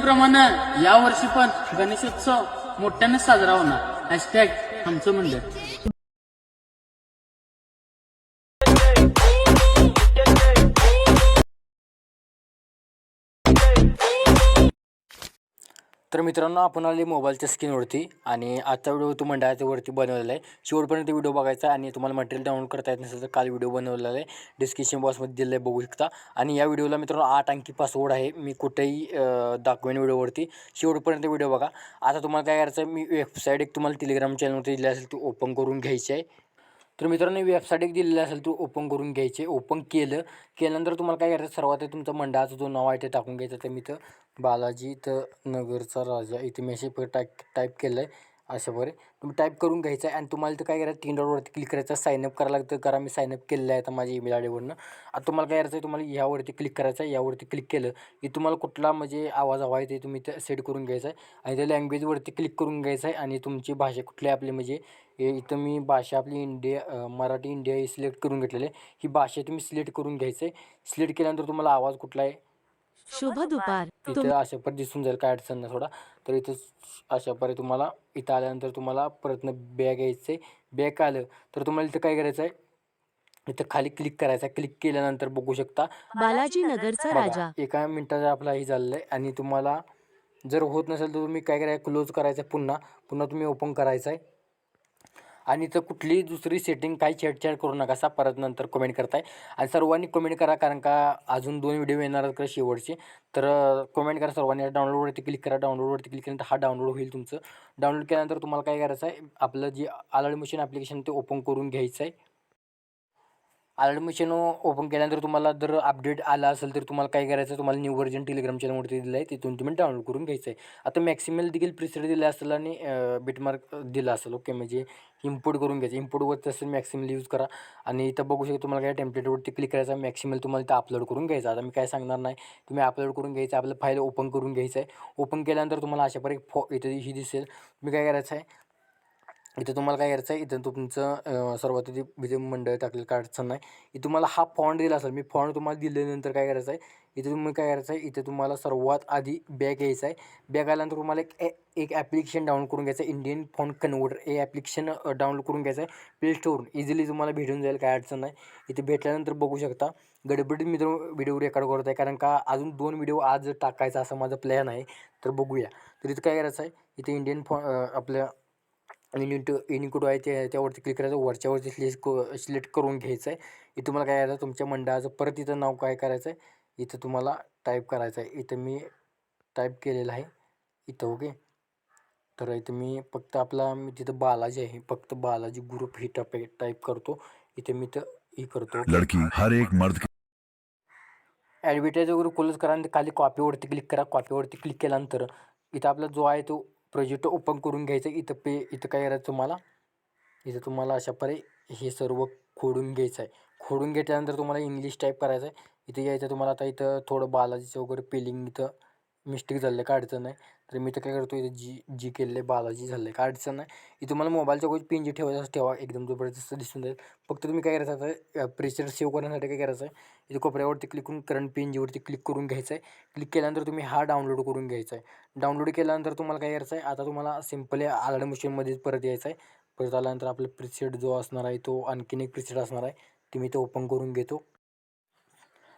दरवर्षीप्रमाणे यावर्षी पण गणेशोत्सव मोठ्याने साजरा होणार. हॅशटॅग आमचं मंडळ. तर मित्रांनो, आपण आले मोबाईलच्या स्क्रीनवरती आणि आजचा व्हिडिओ तो मंडळाच्या वरती बनवलेला आहे. शेवटपर्यंत व्हिडिओ बघायचा आणि तुम्हाला मटेरियल डाउनलोड करता येत नसेल तर काल व्हिडिओ बनवलेला आहे, डिस्क्रिप्शन बॉक्समध्ये दिलेलं आहे, बघू शकता. आणि या व्हिडिओला मित्रांनो 8 अंकी पासवर्ड आहे, मी कुठेही दाखवेन व्हिडिओवरती. शेवटपर्यंत व्हिडिओ बघा. आता तुम्हाला काय करायचं आहे, मी वेबसाईट एक तुम्हाला टेलिग्राम चॅनलवरती दिली असेल ती ओपन करून घ्यायची आहे. तर मित्रांनो, वेबसाईट एक दिलेली असेल ती ओपन करून घ्यायची. ओपन केल्यानंतर तुम्हाला काय करायचं, सर्वात तुमचं मंडळाचं जो नाव आहे ते टाकून घ्यायचं. तर मी इथं बालाजी तर नगरचा राजा इथे मेसेज टाईप केलं आहे. अशा प्रकारे तुम्ही टाईप करून घ्यायचं आहे आणि तुम्हाला इथं काय करायचं, 3 डॉटवरती क्लिक करायचं. साईनअप करायला लागतं, कारण मी साईनअप केलेलं आहे आता माझ्या ईमेल आय डीवरनं. आता तुम्हाला काय करायचं आहे, तुम्हाला ह्यावरती क्लिक करायचं आहे. यावरती क्लिक केलं की तुम्हाला कुठला म्हणजे आवाज हवा आहे ते तुम्ही इथं सेट करून घ्यायचं आहे आणि त्या लँग्वेजवरती क्लिक करून घ्यायचं आहे आणि तुमची भाषा कुठली आपली म्हणजे इथं मी भाषा आपली मराठी इंडिया ही सिलेक्ट करून घेतलेली आहे. ही भाषा तुम्ही सिलेक्ट करून घ्यायचं आहे. सिलेक्ट केल्यानंतर तुम्हाला आवाज कुठला आहे शुभ दुपार. इथं अशा पर दिसून जाईल, काय अडचण नाही थोडा. तर इथं अशा परे तुम्हाला इथं आल्यानंतर तुम्हाला परतनं बॅग यायचं आहे. बॅग आलं तर तुम्हाला इथं काय करायचं आहे, इथं खाली क्लिक करायचं आहे. क्लिक केल्यानंतर बघू शकता बालाजी नगरचा बघा, राजा. 1 मिनिटाचा आपला हे झालेलं आहे. आणि तुम्हाला जर होत नसेल तर तुम्ही काय करायचं, क्लोज करायचं आहे. पुन्हा तुम्ही ओपन करायचं आहे. आणि इथं कुठलीही दुसरी सेटिंग काही छेडछाड करू नका, असा परत नंतर कमेंट करताय. आणि सर्वांनी कमेंट करा, कारण का अजून 2 व्हिडिओ येणार आहेत शेवटचे. तर कमेंट करा सर्वांनी. डाउनलोडवरती क्लिक करा. डाउनलोडवरती क्लिक केल्यानंतर हा डाउनलोड होईल तुमचं. डाउनलोड केल्यानंतर तुम्हाला काय करायचं आहे, आपलं जे ॲडमिशन ॲप्लिकेशन ते ओपन करून घ्यायचं आहे. ॲडमिशन ओपन केल्यानंतर तुम्हाला जर अपडेट आला असेल तर तुम्हाला काय करायचं, तुम्हाला न्यू व्हर्जन टेलिग्राम चॅनलवरती दिलं आहे, तिथून तुम्ही डाउनलोड करून घ्यायचं आहे. आता मॅक्सिमल देखील प्रिसेट दिलं असेल आणि बिटमार्क दिला असेल. ओके, म्हणजे इम्पोर्ट करून घ्यायचं. इम्पोर्टवरती असेल मॅक्सिमल यूज करा. आणि इथं बघू शकता तुम्हाला काय टेम्पलेटवरती क्लिक करायचं, मॅक्सिमल तुम्हाला इथं अपलोड करून घ्यायचं. आता मी काय सांगणार नाही, तुम्ही अपलोड करून घ्यायचं. आपलं फाईल ओपन करून घ्यायचं आहे. ओपन केल्यानंतर तुम्हाला अशा प्रकारे इथं ही दिसेल. तुम्ही काय करायचं आहे, इथं तुम्हाला काय करायचं आहे, इथं तुमचं सर्वात विजय मंडळ टाकलेलं काय अडचण नाही. इथं तुम्हाला हा फॉन्ट दिला असेल, मी फॉन्ट तुम्हाला दिल्यानंतर काय करायचं आहे, इथं तुम्ही काय करायचं आहे, इथं तुम्हाला सर्वात आधी बॅग यायचं आहे. बॅग आल्यानंतर तुम्हाला एक ॲप्लिकेशन डाउनलोड करून घ्यायचं आहे, इंडियन फॉन्ट कन्वर्टर. हे ॲप्लिकेशन डाउनलोड करून घ्यायचं आहे प्ले स्टोअरवरून. इझिली तुम्हाला भेटून जाईल, काय अडचण नाही. इथे भेटल्यानंतर बघू शकता. गडबडीत मित्र व्हिडिओ रेकॉर्ड करत आहे, कारण का अजून 2 व्हिडिओ आज टाकायचा असा माझा प्लॅन आहे. तर बघूया. तर इथं काय करायचं आहे, इथे इंडियन आपल्या युनिकोड आहे त्यावरती क्लिक करायचं. वरच्यावरती सिलेक्ट करून घ्यायचं आहे. इथं तुम्हाला काय करायचं, तुमच्या मंडळाचं परत इथं नाव काय करायचं आहे, इथं तुम्हाला टाईप करायचं आहे. इथं मी टाईप केलेलं आहे इथं. ओके, तर इथं मी फक्त मी तिथं बालाजी आहे, फक्त बालाजी ग्रुप ही टाईप करतो. इथे मी इथं हे करतो. लड़की हर एक मर्द ॲडव्हर्टाईज वगैरे क्लोज करा आणि खाली कॉपीवरती क्लिक करा. कॉपीवरती क्लिक केल्यानंतर इथं आपला जो आहे तो प्रोजेक्ट ओपन करून घ्यायचा. इथं काय करायचं तुम्हाला, इथं तुम्हाला अशा प्रकारे हे सर्व खोडून घ्यायचं आहे. खोडून घेतल्यानंतर तुम्हाला इंग्लिश टाईप करायचं आहे. इथे यायचं तुम्हाला. आता इथं थोडं बालाजीचं वगैरे पेलिंग इथं मिस्टेक झालं आहे, काय अडचण नाही. तर मी इथं काय करतो, इथं जी केलेलं आहे बालाजी झालं आहे, काय अडचण नाही. इथं तुम्हाला मोबाईलच्या गोष्टी पिन जी ठेवायचं ठेवा, एकदम जबरदस्त दिसून जाईल. फक्त तुम्ही काय करायचं, आता प्रेशर सेव्ह करण्यासाठी काय करायचं आहे, इथं कोपऱ्यावरती क्लिक करून करंट पिन जीवरती क्लिक करून घ्यायचं आहे. क्लिक केल्यानंतर तुम्ही हा डाउनलोड करून घ्यायचा आहे. डाउनलोड केल्यानंतर तुम्हाला काय करायचं आहे, आता तुम्हाला सिम्पली आलाड मशीनमध्येच परत यायचं आहे. परत आल्यानंतर आपलं प्रिसेट जो असणार आहे तो आणखीन एक प्रिसेट असणार आहे, ते मी ते ओपन करून घेतो.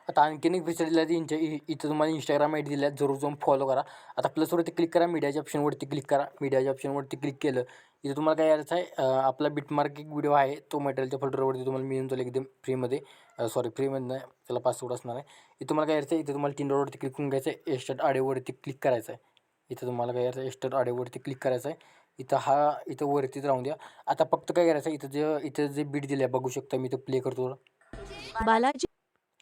आता आणखीन एक प्रिसेट दिला आहे, इथं तुम्हाला इंस्टाग्राम आय डी दिला आहे, जरूर जाऊन फॉलो करा. आता प्लसवरती क्लिक करा, मीडियाच्या ऑप्शनवरती क्लिक करा. मीडियाच्या ऑप्शनवरती क्लिक केलं इथं तुम्हाला काय करायचं आहे, आपला बिटमार्क एक व्हिडिओ आहे तो मटेरियलच्या फोल्डरवरती तुम्हाला मिळून जाईल एकदम फ्रीमध्ये. फ्रीमध्ये नाही, त्याला पासवर्ड असणार आहे. इथं तुम्हाला काय करायचं आहे, इथं तुम्हाला 3 डॉटवरती क्लिक करून घ्यायचं आहे. एक्स्ट्रा ऑडिओवरती क्लिक करायचं आहे. इथं तुम्हाला काय करायचं आहे, एक्स्ट्रा ऑडिओवरती क्लिक करायचं आहे. इथं वरतीच राहून द्या. आता फक्त काय करायचं आहे, इथं जे बीट दिलं आहे बघू शकता, मी इथं प्ले करतो. बालाजी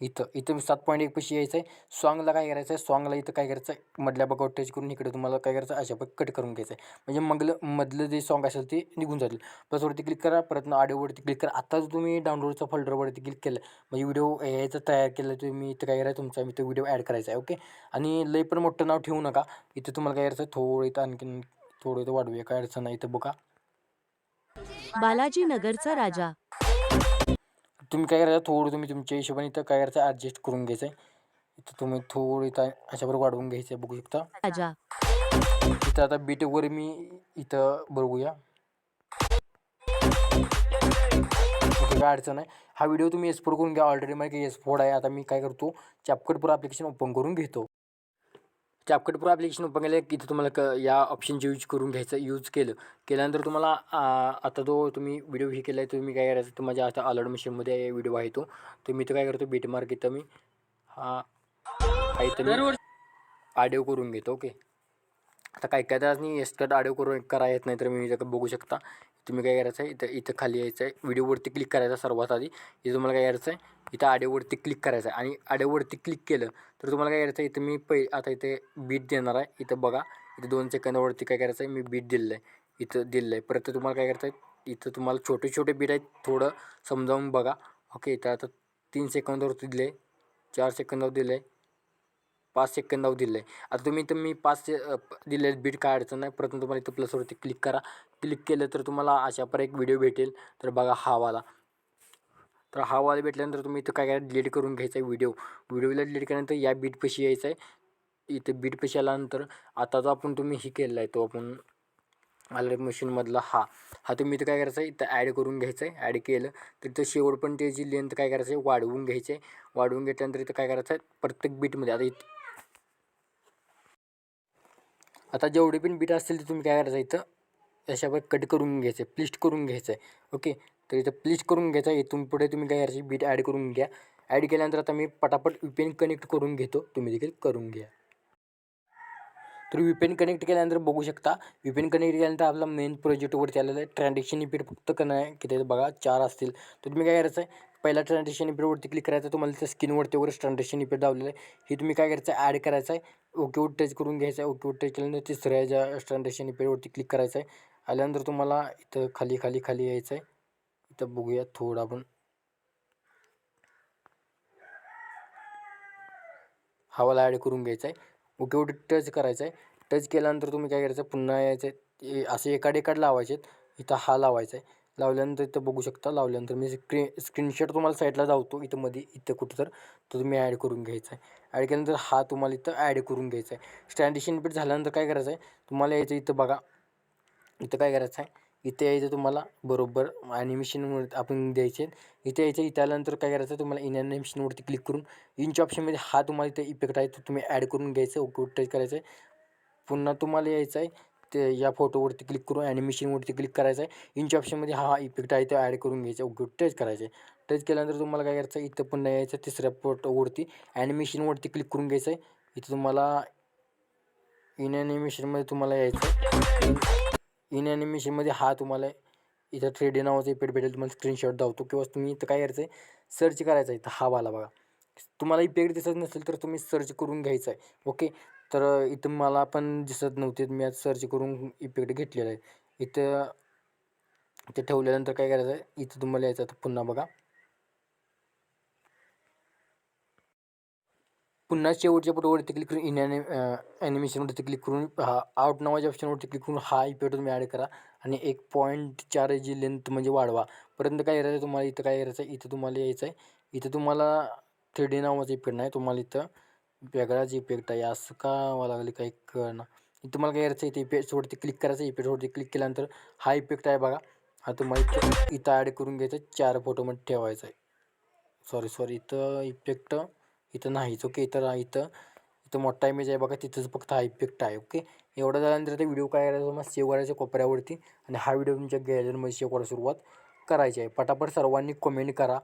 इथं 7.1 पैसे यायचं आहे. सॉंगला काय करायचं आहे, सॉंगला इथं काय करायचं आहे, मधल्या बघावर टच करून इकडे तुम्हाला काय करायचं आहे, अशा पण कट करून घ्यायचं आहे. म्हणजे मधलं जे सॉंग असेल ते निघून जातील. प्लसवरती क्लिक करा, परत ऑडिओवरती क्लिक करा. आता जो तुम्ही डाउनलोडचा फोल्डरवरती क्लिक केलं म्हणजे व्हिडिओ यायचं तयार केलं, तुम्ही इथं काय करायचं, तुमचा इथं व्हिडिओ ॲड करायचा आहे. ओके, आणि लई पण मोठं नाव ठेवू नका. इथं तुम्हाला काय करायचं आहे, थोडं इथं आणखीन थोडं इथं वाढवूया, काय अडचण नाही. इथं बघा, बालाजी नगरचा राजा. तुम्ही काय करायचं, थोडं तुम्ही तुमच्या हिशोबाने इथं काय करायचं ॲडजस्ट करून घ्यायचं आहे. तर तुम्ही थोडं इथं अशाबरोबर वाढवून घ्यायचं आहे, बघू शकता. राजा इथं आता बीटवर मी इथं बघूया. ओके, काय अडचण नाही. हा व्हिडिओ तुम्ही एक्सपोर्ट करून घ्या. ऑलरेडी माझी एक्सपोर्ट आहे. आता मी काय करतो, CapCut Pro ॲप्लिकेशन ओपन करून घेतो. CapCut Pro ॲप्लिकेशन ओपन केलं की इथं तुम्हाला या ऑप्शनचे यूज करून घ्यायचं. यूज केल्यानंतर तुम्हाला आता जो तुम्ही व्हिडिओ हे केला आहे, तुम्ही काय करायचं, तर माझ्या आता अलर्ट मशीनमध्ये व्हिडिओ आहे तो. तर मी इथं काय करतो, बीटमार्क इथं मी हा इथं मी दरवर्षी ऑडिओ करून घेतो. ओके, आता काय काय तासनी एक्सकट ऑडिओ करून करा येत नाही, तर मी इथं बघू शकता. तुम्ही काय करायचं आहे, इथं इथं खाली यायचं आहे, व्हिडिओवरती क्लिक करायचं सर्वात आधी. इथं तुम्हाला काय करायचं आहे, इथं ऑडिओवरती क्लिक करायचं आहे. आणि ऑडिओवरती क्लिक केलं तर तुम्हाला काय करायचं आहे, इथं मी आता इथे बीट देणार आहे. इथं बघा, इथं 2 सेकंदावरती काय करायचं आहे, मी बीट दिलेलं आहे, इथं दिलेलं आहे. परत तुम्हाला काय करायचं आहे, इथं तुम्हाला छोटे छोटे बीट आहेत, थोडं समजावून बघा. ओके, इथं आता 3 सेकंदावरती दिले आहे, 4 सेकंदावर दिलं आहे, 5 सेकंदावर दिलं आहे. आता तुम्ही इथं मी 5 दिले बीट, काय अडचण नाही. प्रथम तुम्हाला इथं प्लसवरती क्लिक करा. क्लिक केलं तर तुम्हाला अशा पर एक व्हिडिओ भेटेल. तर बघा हा वाला. तर हा वाला भेटल्यानंतर तुम्ही इथं काय काय डिलीट करून घ्यायचा आहे व्हिडिओला डिलीट केल्यानंतर या बीटपाशी यायचं आहे. इथं बीटपाशी आल्यानंतर आता जो आपण तुम्ही हे केलेला आहे, तो आपण अलर्ट मशीनमधला हा तुम्ही इथं काय करायचं आहे, इथं ॲड करून घ्यायचं आहे. ॲड केलं तर इथं शेवट पण त्याची लेंथ काय करायचं आहे, वाढवून घ्यायची आहे. वाढवून घेतल्यानंतर इथं काय करायचं आहे, प्रत्येक बीटमध्ये आता जेवढे पण बीट असतील ते तुम्ही काय करायचं, इथं अशावर कट करून घ्यायचं आहे, प्लिस्ट करून घ्यायचं आहे. ओके, तर इथं प्लिस्ट करून घ्यायचं आहे. इथून पुढे तुम्ही काय करायचं, बीट ॲड करून घ्या. ॲड केल्यानंतर आता मी पटापट VPN कनेक्ट करून घेतो, तुम्ही देखील करून घ्या. तर VPN कनेक्ट केल्यानंतर बघू शकता, VPN कनेक्ट केल्यानंतर आपला मेन प्रोजेक्टवरती आलेलं आहे. ट्रान्झॅक्शन इफेक्ट फक्त किती बघा 4 असतील. तर तुम्ही काय करायचं आहे, पहिला ट्रान्झॅक्शन इफेक्टवरती क्लिक करायचं. तुम्हाला त्या स्क्रीनवरती वगैरे ट्रान्झॅक्शन इफेक्ट लावलेलं आहे, हे तुम्ही काय करायचं आहे, ॲड करायचं आहे. ओकेवर टच करून घ्यायचं आहे. ओकेवर टच केल्यानंतर तिसऱ्या ज्या ट्रान्झॅक्शन इफेक्टवरती क्लिक करायचं आहे. आल्यानंतर तुम्हाला इथं खाली खाली खाली यायचं आहे. इथं बघूया थोडं आपण हवाला ॲड करून घ्यायचा आहे. ओकेवर टच करायचं आहे. टच केल्यानंतर तुम्ही काय करायचं, पुन्हा यायचं आहे, असे एकाड लावायचे आहेत. इथं हा लावायचा आहे. लावल्यानंतर इथं बघू शकता, लावल्यानंतर मी स्क्रीनशॉट तुम्हाला साईडला लावतो, इथं मध्ये इथं कुठं तर तुम्ही ॲड करून घ्यायचा आहे. ॲड केल्यानंतर हा तुम्हाला इथं ॲड करून घ्यायचा आहे. ट्रान्झॅक्शन इफेक्ट झाल्यानंतर काय करायचं आहे, तुम्हाला यायचं इथं बघा, इथं काय करायचं आहे, इथे यायचं तुम्हाला बरोबर ॲनिमेशनवर आपण द्यायचे. इथे यायचं, इथं आल्यानंतर काय करायचं, तुम्हाला इन ॲनिमेशनवरती क्लिक करून इंच ऑप्शनमध्ये हा तुम्हाला इथे इफेक्ट आहे तो तुम्ही ॲड करून घ्यायचं. ओके टच करायचं आहे. पुन्हा तुम्हाला यायचं आहे, ते या फोटोवरती क्लिक करून ॲनिमेशनवरती क्लिक करायचं आहे. इंच ऑप्शनमध्ये हा इफेक्ट आहे तो ॲड करून घ्यायचा. ओके टच करायचं आहे. टच केल्यानंतर तुम्हाला काय करायचं, इथं पुन्हा यायचं, तिसऱ्या फोटोवरती ॲनिमेशनवरती क्लिक करून घ्यायचं आहे. इथं तुम्हाला इन ॲनिमेशनमध्ये तुम्हाला यायचं. इन ॲनिमेशनमध्ये हा तुम्हाला इथं 3D नावाचा इफेक्ट भेटेल. तुम्हाला स्क्रीनशॉट धावतो, किंवा तुम्ही इथं काय करायचं आहे, सर्च करायचं आहे. इथं हा वाला बघा, तुम्हाला इफेक्ट दिसत नसेल तर तुम्ही सर्च करून घ्यायचं आहे. ओके, तर इथं मला पण दिसत नव्हते, मी आज सर्च करून इफेक्ट घेतलेला आहे. इथं इथं ठेवल्यानंतर काय करायचं आहे, इथं तुम्हाला यायचं आहे. पुन्हा बघा, पुन्हा शेवटच्या फोटोवरती क्लिक करून ॲनिमेशनवरती क्लिक करून हा आउट नावाच्या ऑप्शनवरती क्लिक करून हा इफेक्ट तुम्ही ॲड करा. आणि 1.4 जी लेंथ म्हणजे वाढवा. परंतु काय करायचं तुम्हाला, इथं काय करायचं आहे, इथं तुम्हाला यायचं आहे. इथं तुम्हाला 3D नावाचा इफेक्ट नाही, तुम्हाला इथं वेगळाच इफेक्ट आहे. असं का व्हावं लागलं काही कळना. इथं तुम्हाला काय करायचं, इथे इफेक्ट्सवरती क्लिक करायचं. इफेक्टवरती क्लिक केल्यानंतर हा इफेक्ट आहे बघा, हा तुम्हाला इथं ॲड करून घ्यायचा, 4 फोटोमध्ये ठेवायचा आहे. सॉरी इथं इफेक्ट इथं नाहीच. ओके, इथं इथं मोठा इमेज आहे बघा, तिथंच फक्त हा इफेक्ट आहे. ओके, एवढं झाल्यानंतर ते व्हिडिओ काय करायचं, मग सेव्ह करायचं कोपऱ्यावरती, आणि हा व्हिडिओ तुमच्या गॅलरीमध्ये सेव्ह करायला सुरुवात करायची आहे. पटापट सर्वांनी कमेंट करा.